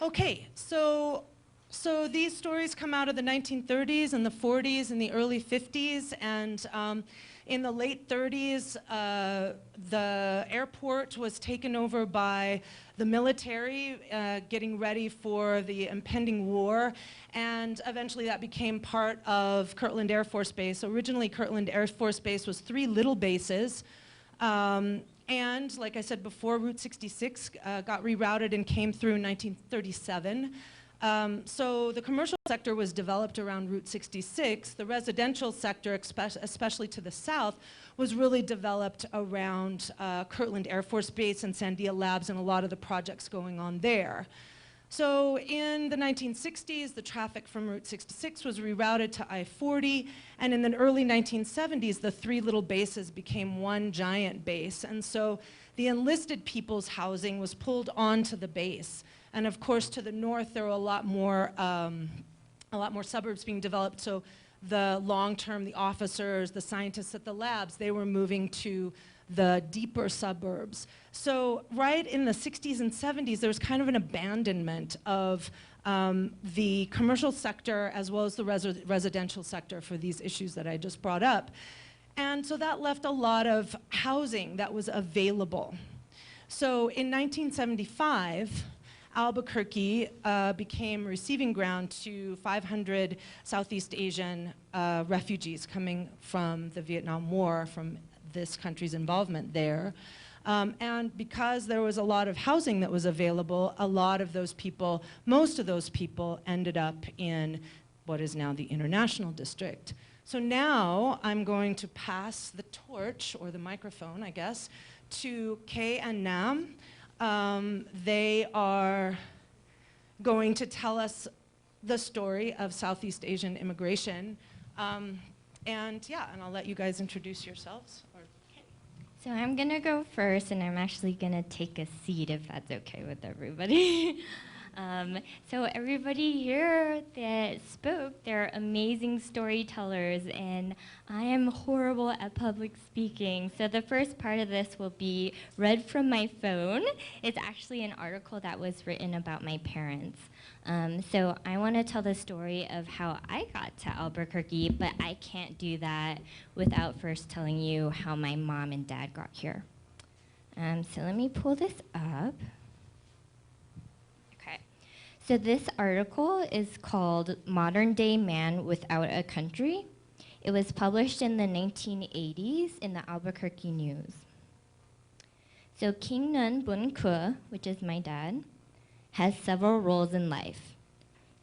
Okay, so these stories come out of the 1930s and the 40s and the early 50s, and in the late 30s, the airport was taken over by the military, getting ready for the impending war, and eventually that became part of Kirtland Air Force Base. Originally, Kirtland Air Force Base was 3 little bases. And like I said before, Route 66 got rerouted and came through in 1937. So the commercial sector was developed around Route 66. The residential sector, especially to the south, was really developed around Kirtland Air Force Base and Sandia Labs and a lot of the projects going on there. So in the 1960s, the traffic from Route 66 was rerouted to I-40, and in the early 1970s, the 3 little bases became one giant base. And so the enlisted people's housing was pulled onto the base. And of course, to the north, there were a lot more suburbs being developed. So the long-term, the officers, the scientists at the labs, they were moving to the deeper suburbs. So right in the 60s and 70s, there was kind of an abandonment of the commercial sector as well as the residential sector for these issues that I just brought up. And so that left a lot of housing that was available. So in 1975, Albuquerque became receiving ground to 500 Southeast Asian refugees coming from the Vietnam War, from this country's involvement there. And because there was a lot of housing that was available, a lot of those people, most of those people ended up in what is now the International District. So now I'm going to pass the torch, or the microphone, I guess, to Kay and Nam. They are going to tell us the story of Southeast Asian immigration. And I'll let you guys introduce yourselves. So I'm gonna go first, and I'm actually gonna take a seat if that's okay with everybody. So everybody here that spoke, they're amazing storytellers, and I am horrible at public speaking. So the first part of this will be read from my phone. It's actually an article that was written about my parents. So I want to tell the story of how I got to Albuquerque, but I can't do that without first telling you how my mom and dad got here. So let me pull this up. Okay. So this article is called Modern Day Man Without a Country. It was published in the 1980s in the Albuquerque News. So King Nun Bounkeua, which is my dad, has several roles in life.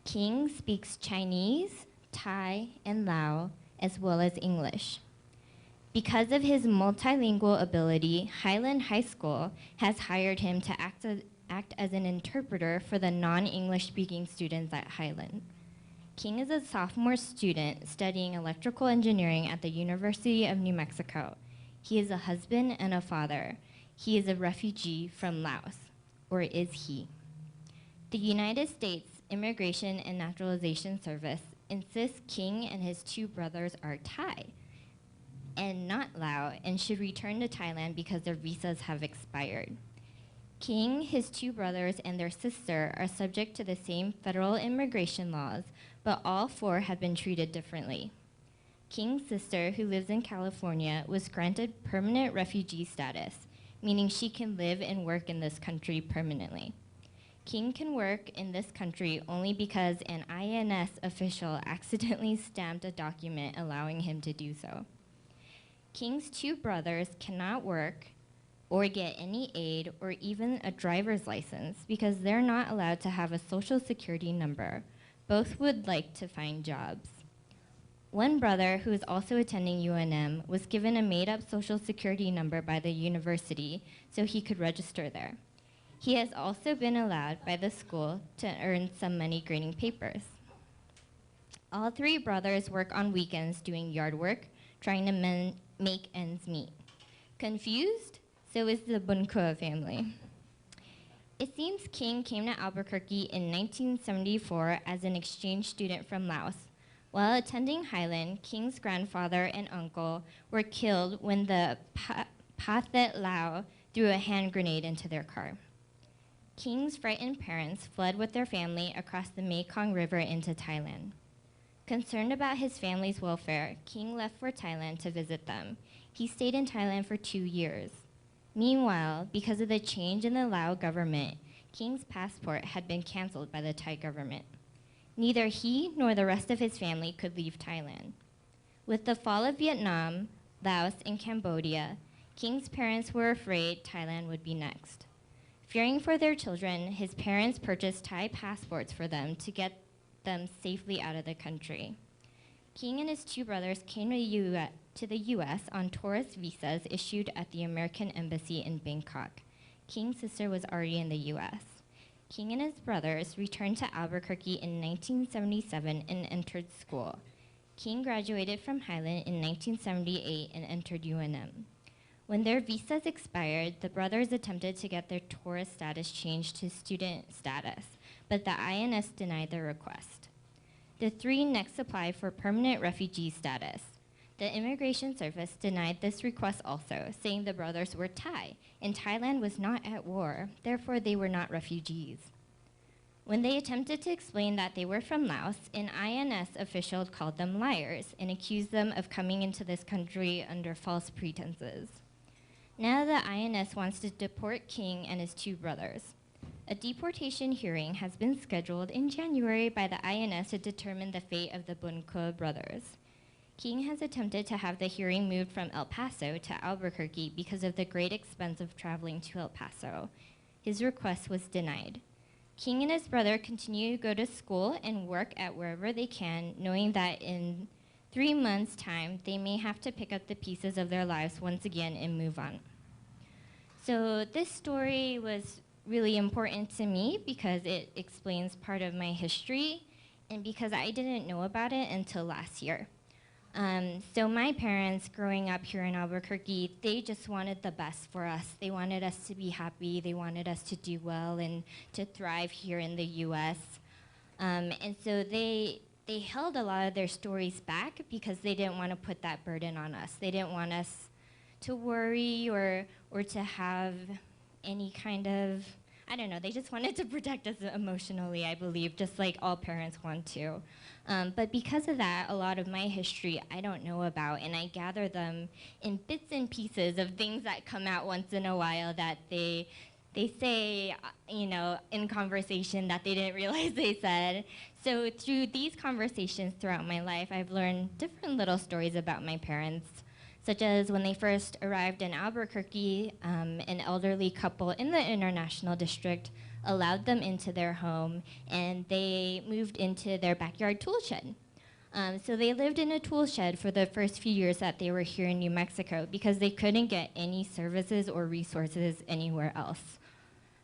King speaks Chinese, Thai, and Lao, as well as English. Because of his multilingual ability, Highland High School has hired him to act as an interpreter for the non-English speaking students at Highland. King is a sophomore student studying electrical engineering at the University of New Mexico. He is a husband and a father. He is a refugee from Laos, or is he? The United States Immigration and Naturalization Service insists King and his 2 brothers are Thai and not Lao and should return to Thailand because their visas have expired. King, his 2 brothers, and their sister are subject to the same federal immigration laws, but all 4 have been treated differently. King's sister, who lives in California, was granted permanent refugee status, meaning she can live and work in this country permanently. King can work in this country only because an INS official accidentally stamped a document allowing him to do so. King's 2 brothers cannot work or get any aid or even a driver's license because they're not allowed to have a social security number. Both would like to find jobs. One brother, who is also attending UNM, was given a made-up social security number by the university so he could register there. He has also been allowed by the school to earn some money grading papers. All 3 brothers work on weekends doing yard work, trying to make ends meet. Confused? So is the Bounkeua family. It seems King came to Albuquerque in 1974 as an exchange student from Laos. While attending Highland, King's grandfather and uncle were killed when the Pathet Lao threw a hand grenade into their car. King's frightened parents fled with their family across the Mekong River into Thailand. Concerned about his family's welfare, King left for Thailand to visit them. He stayed in Thailand for 2 years. Meanwhile, because of the change in the Lao government, King's passport had been canceled by the Thai government. Neither he nor the rest of his family could leave Thailand. With the fall of Vietnam, Laos, and Cambodia, King's parents were afraid Thailand would be next. Fearing for their children, his parents purchased Thai passports for them to get them safely out of the country. King and his 2 brothers came to the US on tourist visas issued at the American Embassy in Bangkok. King's sister was already in the US. King and his brothers returned to Albuquerque in 1977 and entered school. King graduated from Highland in 1978 and entered UNM. When their visas expired, the brothers attempted to get their tourist status changed to student status, but the INS denied their request. The 3 next applied for permanent refugee status. The Immigration Service denied this request also, saying the brothers were Thai, and Thailand was not at war, therefore they were not refugees. When they attempted to explain that they were from Laos, an INS official called them liars and accused them of coming into this country under false pretenses. Now the INS wants to deport King and his 2 brothers. A deportation hearing has been scheduled in January by the INS to determine the fate of the Bounkeua brothers. King has attempted to have the hearing moved from El Paso to Albuquerque because of the great expense of traveling to El Paso. His request was denied. King and his brother continue to go to school and work at wherever they can, knowing that in 3 months' time, they may have to pick up the pieces of their lives once again and move on. So this story was really important to me because it explains part of my history and because I didn't know about it until last year. So my parents growing up here in Albuquerque, they just wanted the best for us. They wanted us to be happy, they wanted us to do well and to thrive here in the US. And so they held a lot of their stories back because they didn't want to put that burden on us. They didn't want us to worry or to have any kind of, I don't know, they just wanted to protect us emotionally, I believe, just like all parents want to. But because of that, a lot of my history I don't know about, and I gather them in bits and pieces of things that come out once in a while that they say, you know, in conversation that they didn't realize they said. So through these conversations throughout my life, I've learned different little stories about my parents, such as when they first arrived in Albuquerque, an elderly couple in the International District allowed them into their home, and they moved into their backyard tool shed. So they lived in a tool shed for the first few years that they were here in New Mexico because they couldn't get any services or resources anywhere else.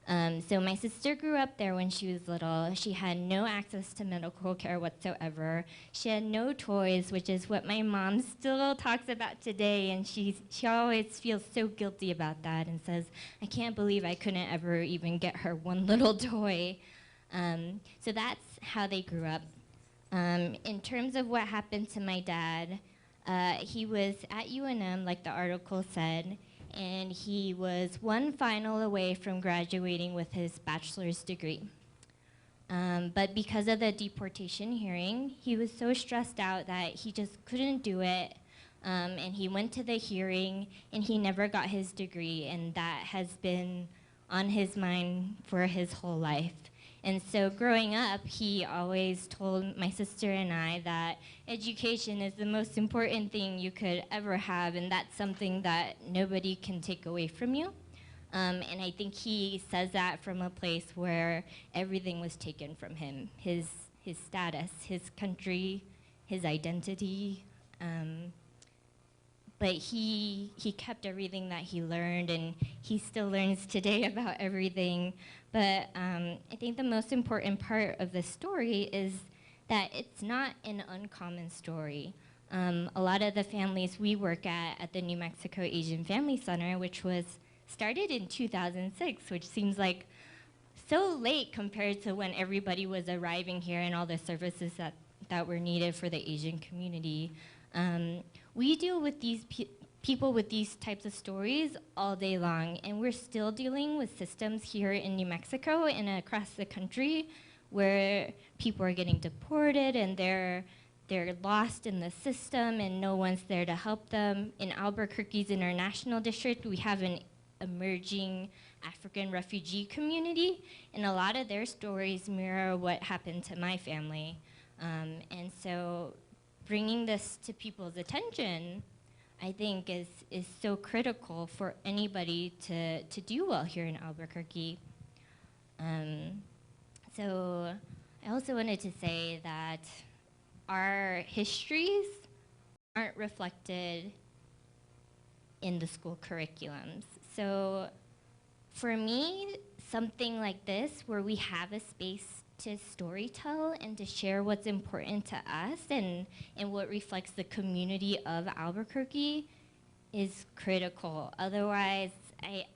So my sister grew up there when she was little. She had no access to medical care whatsoever. She had no toys, which is what my mom still talks about today, and she always feels so guilty about that and says, I can't believe I couldn't ever even get her one little toy. So that's how they grew up. In terms of what happened to my dad, he was at UNM, like the article said, and he was one final away from graduating with his bachelor's degree. But because of the deportation hearing, he was so stressed out that he just couldn't do it, and he went to the hearing, and he never got his degree, and that has been on his mind for his whole life. And so growing up, he always told my sister and I that education is the most important thing you could ever have, and that's something that nobody can take away from you. And I think he says that from a place where everything was taken from him, his status, his country, his identity. But he kept everything that he learned, and he still learns today about everything. But I think the most important part of this story is that it's not an uncommon story. A lot of the families we work at the New Mexico Asian Family Center, which was started in 2006, which seems like so late compared to when everybody was arriving here and all the services that were needed for the Asian community. We deal with these people with these types of stories all day long. And we're still dealing with systems here in New Mexico and across the country where people are getting deported and they're lost in the system and no one's there to help them. In Albuquerque's International District, we have an emerging African refugee community, and a lot of their stories mirror what happened to my family. And so bringing this to people's attention, I think is so critical for anybody to do well here in Albuquerque. So I also wanted to say that our histories aren't reflected in the school curriculums. So for me, something like this, where we have a space to storytell and to share what's important to us and what reflects the community of Albuquerque, is critical. Otherwise,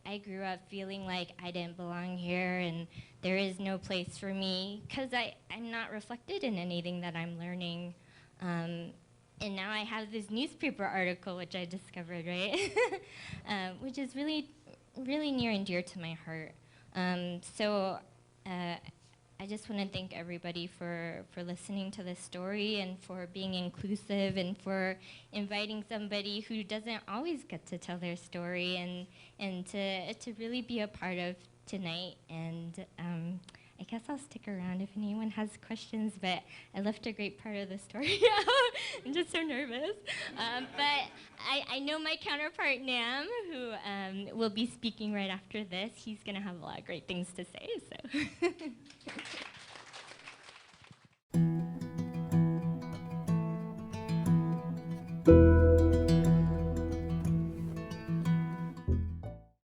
I grew up feeling like I didn't belong here and there is no place for me because I'm not reflected in anything that I'm learning. And now I have this newspaper article which I discovered, right? Which is really, really near and dear to my heart. So I just want to thank everybody for listening to this story and for being inclusive and for inviting somebody who doesn't always get to tell their story and to really be a part of tonight. And I guess I'll stick around if anyone has questions, but I left a great part of the story out. I'm just so nervous. But I know my counterpart, Nam, who will be speaking right after this. He's going to have a lot of great things to say. So.